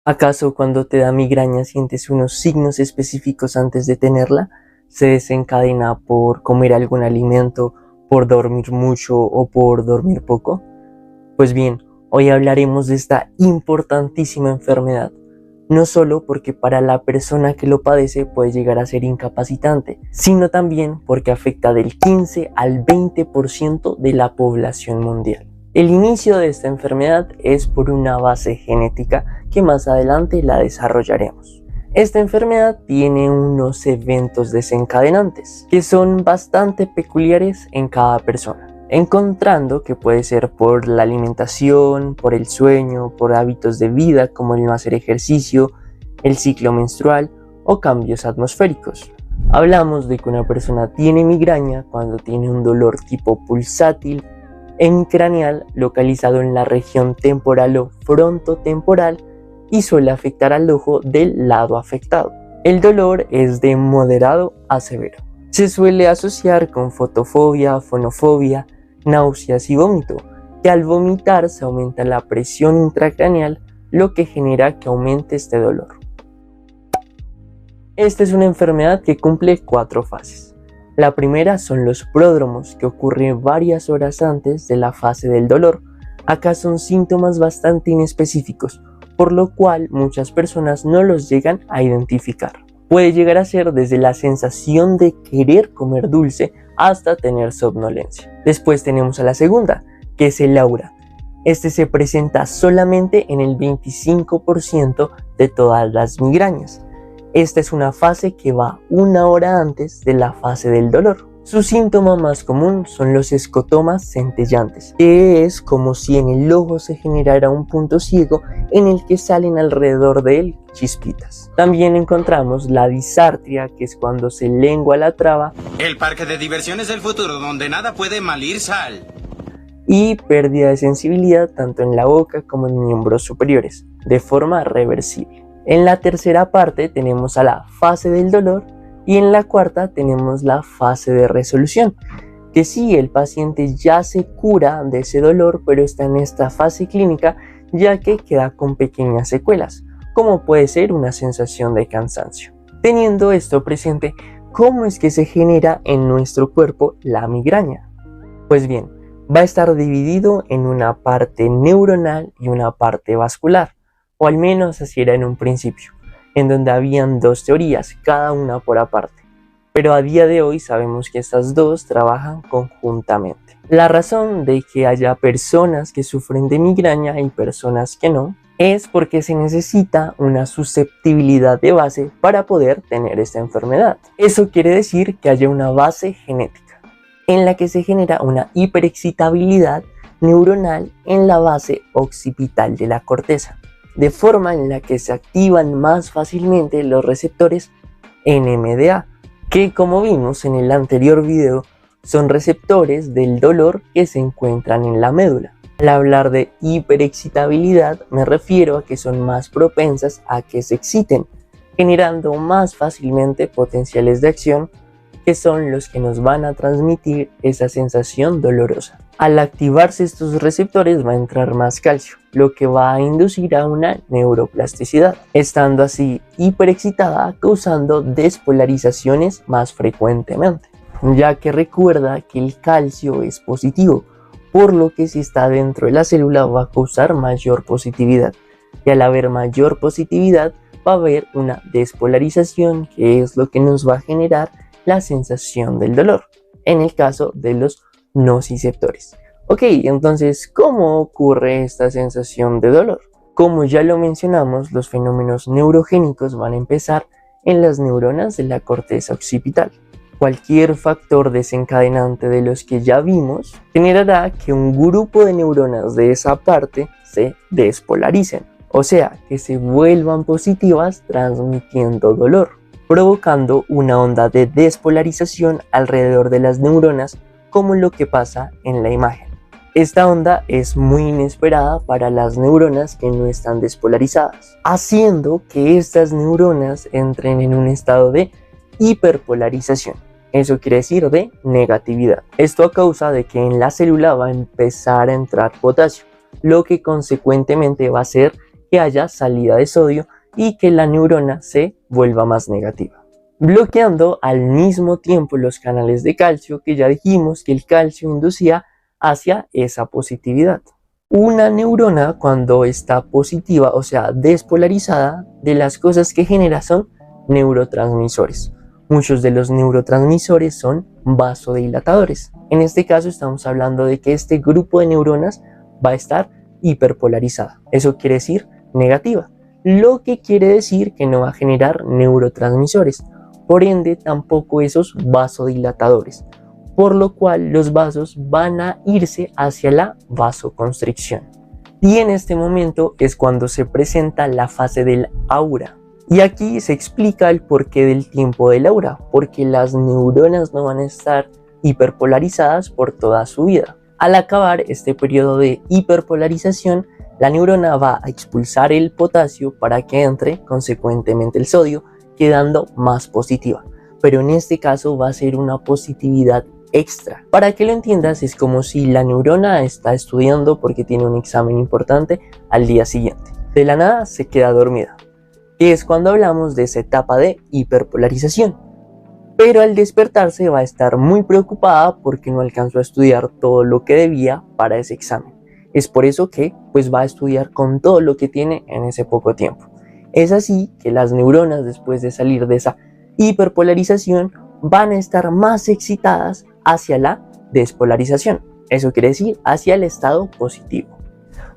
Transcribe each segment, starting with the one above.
¿Acaso cuando te da migraña sientes unos signos específicos antes de tenerla? ¿Se desencadena por comer algún alimento, por dormir mucho o por dormir poco? Pues bien, hoy hablaremos de esta importantísima enfermedad, no solo porque para la persona que lo padece puede llegar a ser incapacitante, sino también porque afecta del 15 al 20% de la población mundial. El inicio de esta enfermedad es por una base genética que más adelante la desarrollaremos. Esta enfermedad tiene unos eventos desencadenantes que son bastante peculiares en cada persona, encontrando que puede ser por la alimentación, por el sueño, por hábitos de vida como el no hacer ejercicio, el ciclo menstrual o cambios atmosféricos. Hablamos de que una persona tiene migraña cuando tiene un dolor tipo pulsátil hemicraneal localizado en la región temporal o frontotemporal y suele afectar al ojo del lado afectado. El dolor es de moderado a severo. Se suele asociar con fotofobia, fonofobia, náuseas y vómito, que al vomitar se aumenta la presión intracraneal, lo que genera que aumente este dolor. Esta es una enfermedad que cumple 4 fases. La primera son los pródromos, que ocurren varias horas antes de la fase del dolor. Acá son síntomas bastante inespecíficos, por lo cual muchas personas no los llegan a identificar. Puede llegar a ser desde la sensación de querer comer dulce hasta tener somnolencia. Después tenemos a la segunda, que es el aura. Este se presenta solamente en el 25% de todas las migrañas. Esta es una fase que va 1 hora antes de la fase del dolor. Su síntoma más común son los escotomas centellantes, que es como si en el ojo se generara un punto ciego en el que salen alrededor de él chispitas. También encontramos la disartria, que es cuando se lengua la traba. El parque de diversiones del futuro, donde nada puede mal ir sal. Y pérdida de sensibilidad tanto en la boca como en miembros superiores, de forma reversible. En la tercera parte tenemos a la fase del dolor y en la cuarta tenemos la fase de resolución, que sí, el paciente ya se cura de ese dolor, pero está en esta fase clínica ya que queda con pequeñas secuelas, como puede ser una sensación de cansancio. Teniendo esto presente, ¿cómo es que se genera en nuestro cuerpo la migraña? Pues bien, va a estar dividido en una parte neuronal y una parte vascular, o al menos así era en un principio, en donde habían 2 teorías, cada una por aparte. Pero a día de hoy sabemos que estas 2 trabajan conjuntamente. La razón de que haya personas que sufren de migraña y personas que no, es porque se necesita una susceptibilidad de base para poder tener esta enfermedad. Eso quiere decir que haya una base genética, en la que se genera una hiperexcitabilidad neuronal en la base occipital de la corteza, de forma en la que se activan más fácilmente los receptores NMDA, que como vimos en el anterior video, son receptores del dolor que se encuentran en la médula. Al hablar de hiperexcitabilidad me refiero a que son más propensas a que se exciten, generando más fácilmente potenciales de acción que son los que nos van a transmitir esa sensación dolorosa. Al activarse estos receptores va a entrar más calcio, lo que va a inducir a una neuroplasticidad, estando así hiperexcitada, causando despolarizaciones más frecuentemente, ya que recuerda que el calcio es positivo, por lo que si está dentro de la célula va a causar mayor positividad, y al haber mayor positividad va a haber una despolarización, que es lo que nos va a generar la sensación del dolor, en el caso de los nociceptores. Ok, entonces, ¿cómo ocurre esta sensación de dolor? Como ya lo mencionamos, los fenómenos neurogénicos van a empezar en las neuronas de la corteza occipital. Cualquier factor desencadenante de los que ya vimos generará que un grupo de neuronas de esa parte se despolaricen, o sea, que se vuelvan positivas transmitiendo dolor, provocando una onda de despolarización alrededor de las neuronas, como lo que pasa en la imagen. Esta onda es muy inesperada para las neuronas que no están despolarizadas, haciendo que estas neuronas entren en un estado de hiperpolarización. Eso quiere decir de negatividad. Esto a causa de que en la célula va a empezar a entrar potasio, lo que consecuentemente va a hacer que que haya salida de sodio y que la neurona se vuelva más negativa, bloqueando al mismo tiempo los canales de calcio, que ya dijimos que el calcio inducía hacia esa positividad. Una neurona, cuando está positiva, o sea despolarizada, de las cosas que genera son neurotransmisores. Muchos de los neurotransmisores son vasodilatadores. En este caso estamos hablando de que este grupo de neuronas va a estar hiperpolarizada. Eso quiere decir negativa, lo que quiere decir que no va a generar neurotransmisores, por ende tampoco esos vasodilatadores, por lo cual los vasos van a irse hacia la vasoconstricción. Y en este momento es cuando se presenta la fase del aura. Y aquí se explica el porqué del tiempo del aura, porque las neuronas no van a estar hiperpolarizadas por toda su vida. Al acabar este periodo de hiperpolarización, la neurona va a expulsar el potasio para que entre consecuentemente el sodio, quedando más positiva. Pero en este caso va a ser una positividad extra. Para que lo entiendas, es como si la neurona está estudiando porque tiene un examen importante al día siguiente. De la nada se queda dormida, que es cuando hablamos de esa etapa de hiperpolarización. Pero al despertarse va a estar muy preocupada porque no alcanzó a estudiar todo lo que debía para ese examen. Es por eso que pues va a estudiar con todo lo que tiene en ese poco tiempo. Es así que las neuronas, después de salir de esa hiperpolarización, van a estar más excitadas hacia la despolarización. Eso quiere decir hacia el estado positivo.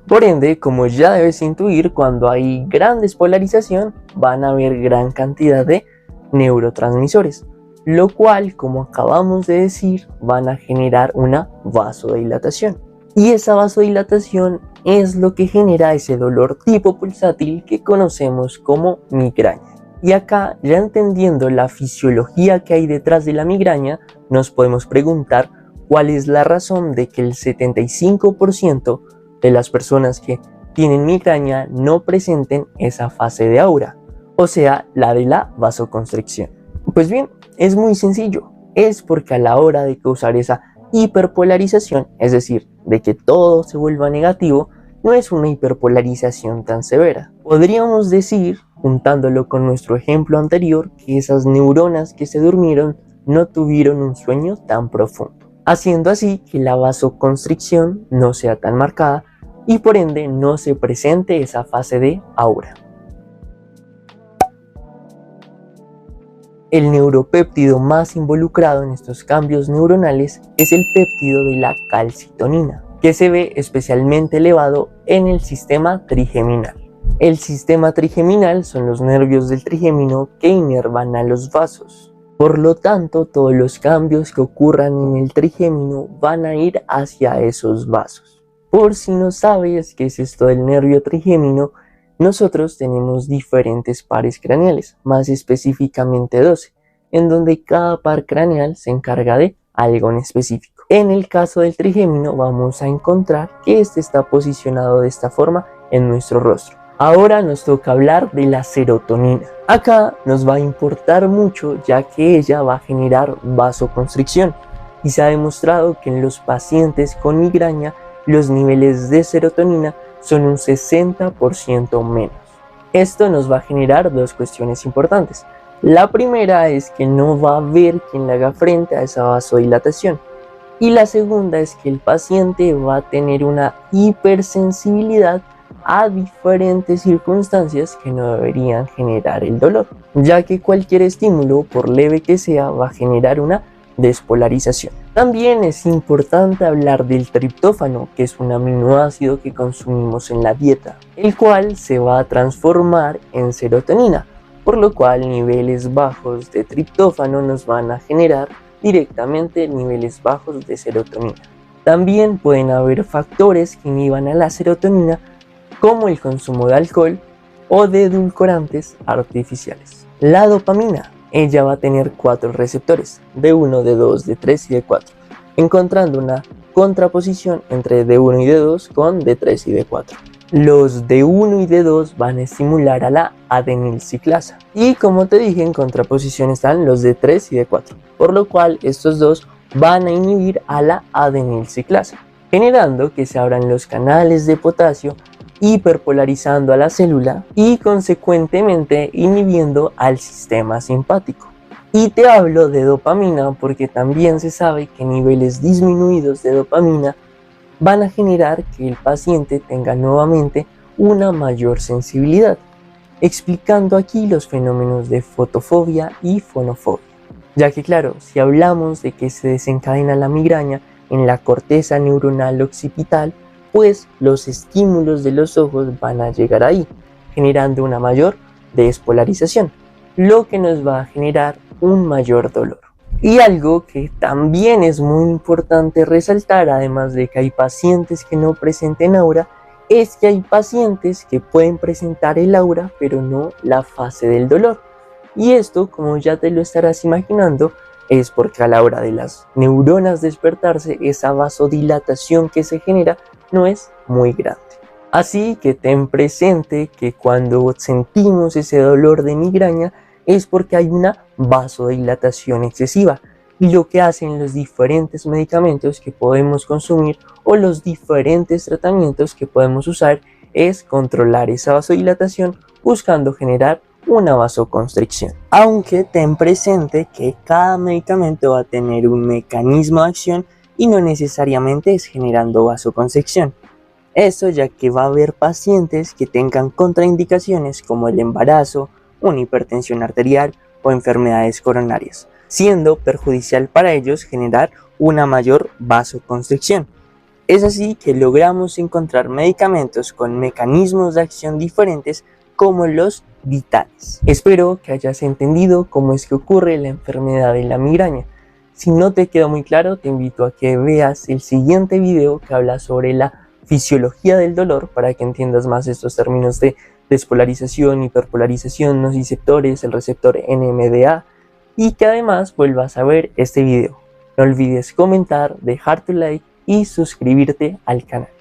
Por ende, como ya debes intuir, cuando hay gran despolarización van a haber gran cantidad de neurotransmisores, lo cual, como acabamos de decir, van a generar una vasodilatación. Y esa vasodilatación es lo que genera ese dolor tipo pulsátil que conocemos como migraña. Y acá, ya entendiendo la fisiología que hay detrás de la migraña, nos podemos preguntar cuál es la razón de que el 75% de las personas que tienen migraña no presenten esa fase de aura, o sea, la de la vasoconstricción. Pues bien, es muy sencillo, es porque a la hora de causar esa hiperpolarización, es decir, de que todo se vuelva negativo, no es una hiperpolarización tan severa. Podríamos decir, juntándolo con nuestro ejemplo anterior, que esas neuronas que se durmieron no tuvieron un sueño tan profundo, haciendo así que la vasoconstricción no sea tan marcada y por ende no se presente esa fase de aura. El neuropéptido más involucrado en estos cambios neuronales es el péptido de la calcitonina, que se ve especialmente elevado en el sistema trigeminal. El sistema trigeminal son los nervios del trigémino que inervan a los vasos. Por lo tanto, todos los cambios que ocurran en el trigémino van a ir hacia esos vasos. Por si no sabes qué es esto del nervio trigémino, nosotros tenemos diferentes pares craneales, más específicamente 12, en donde cada par craneal se encarga de algo en específico. En el caso del trigémino vamos a encontrar que este está posicionado de esta forma en nuestro rostro. Ahora nos toca hablar de la serotonina. Acá nos va a importar mucho ya que ella va a generar vasoconstricción y se ha demostrado que en los pacientes con migraña los niveles de serotonina son un 60% menos. Esto nos va a generar dos cuestiones importantes. La primera es que no va a haber quien le haga frente a esa vasodilatación. Y la segunda es que el paciente va a tener una hipersensibilidad a diferentes circunstancias que no deberían generar el dolor, ya que cualquier estímulo, por leve que sea, va a generar una despolarización. También es importante hablar del triptófano, que es un aminoácido que consumimos en la dieta, el cual se va a transformar en serotonina, por lo cual niveles bajos de triptófano nos van a generar directamente niveles bajos de serotonina. También pueden haber factores que inhiban a la serotonina, como el consumo de alcohol o de edulcorantes artificiales. La dopamina, ella va a tener 4 receptores, D1, D2, D3 y D4, encontrando una contraposición entre D1 y D2 con D3 y D4. Los D1 y D2 van a estimular a la adenilciclasa y, como te dije, en contraposición están los D3 y D4, por lo cual estos dos van a inhibir a la adenilciclasa, generando que se abran los canales de potasio hiperpolarizando a la célula y consecuentemente inhibiendo al sistema simpático. Y te hablo de dopamina porque también se sabe que niveles disminuidos de dopamina van a generar que el paciente tenga nuevamente una mayor sensibilidad, explicando aquí los fenómenos de fotofobia y fonofobia. Ya que claro, si hablamos de que se desencadena la migraña en la corteza neuronal occipital, pues los estímulos de los ojos van a llegar ahí, generando una mayor despolarización, lo que nos va a generar un mayor dolor. Y algo que también es muy importante resaltar, además de que hay pacientes que no presenten aura, es que hay pacientes que pueden presentar el aura pero no la fase del dolor. Y esto, como ya te lo estarás imaginando, es porque a la hora de las neuronas despertarse, esa vasodilatación que se genera no es muy grande. Así que ten presente que cuando sentimos ese dolor de migraña es porque hay una vasodilatación excesiva, y lo que hacen los diferentes medicamentos que podemos consumir o los diferentes tratamientos que podemos usar es controlar esa vasodilatación buscando generar una vasoconstricción. Aunque ten presente que cada medicamento va a tener un mecanismo de acción y no necesariamente es generando vasoconstricción. Eso ya que va a haber pacientes que tengan contraindicaciones como el embarazo, una hipertensión arterial o enfermedades coronarias, siendo perjudicial para ellos generar una mayor vasoconstricción. Es así que logramos encontrar medicamentos con mecanismos de acción diferentes como los vitales. Espero que hayas entendido cómo es que ocurre la enfermedad de la migraña. Si no te quedó muy claro, te invito a que veas el siguiente video que habla sobre la fisiología del dolor para que entiendas más estos términos de despolarización, hiperpolarización, nociceptores, el receptor NMDA, y que además vuelvas a ver este video. No olvides comentar, dejar tu like y suscribirte al canal.